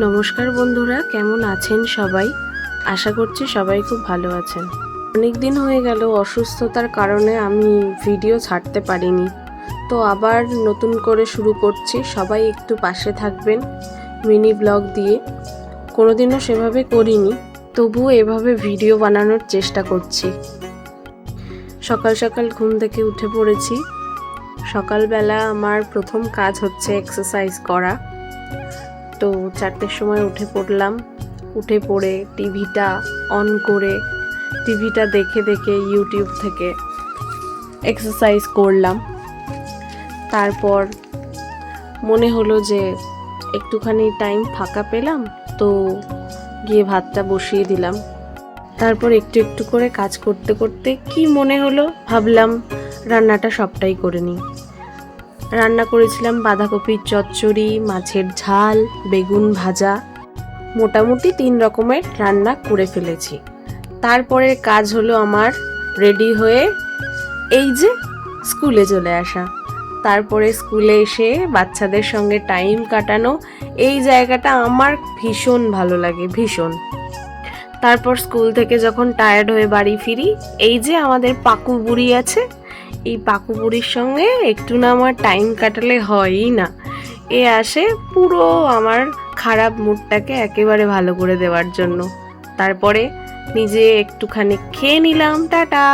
নমস্কার বন্ধুরা, কেমন আছেন সবাই? আশা করছি সবাই খুব ভালো আছেন। অনেক দিন হয়ে গেল অসুস্থতার কারণে আমি ভিডিও ছাড়তে পারিনি, তো আবার নতুন করে শুরু করছি। সবাই একটু পাশে থাকবেন মিনি ব্লগ দিয়ে। কোনোদিনও সেভাবে করিনি, তবুও এভাবে ভিডিও বানানোর চেষ্টা করছি। সকাল সকাল ঘুম থেকে উঠে পড়েছি। সকালবেলা আমার প্রথম কাজ হচ্ছে এক্সারসাইজ করা। তো 4টের সময় উঠে পড়লাম। উঠে পড়ে টিভিটা অন করে টিভিটা দেখে দেখে ইউটিউব থেকে এক্সারসাইজ করলাম। তারপর মনে হলো যে একটুখানি টাইম ফাঁকা পেলাম, তো গিয়ে ভাতটা বসিয়ে দিলাম। তারপর একটু একটু করে কাজ করতে করতে কি মনে হলো, ভাবলাম রান্নাটা সবটাই করে নিই। রান্না করেছিলাম বাঁধাকপির চচ্চড়ি, মাছের ঝাল, বেগুন ভাজা, মোটামুটি 3 রকমের রান্না করে ফেলেছি। তারপরের কাজ হলো আমার রেডি হয়ে এই যে স্কুলে চলে আসা। তারপরে স্কুলে এসে বাচ্চাদের সঙ্গে টাইম কাটানো, এই জায়গাটা আমার ভীষণ ভালো লাগে, ভীষণ। তারপর স্কুল থেকে যখন টায়ার্ড হয়ে বাড়ি ফিরি, এই যে আমাদের পাকু বুড়ি আছে, এই পাকু বুড়ির সঙ্গে একটু না আমার টাইম কাটালে হয়ই না। এ আসে পুরো আমার খারাপ মুডটাকে একেবারে ভালো করে দেওয়ার জন্য। তারপরে নিজে একটুখানি খেয়ে নিলাম। টাটা।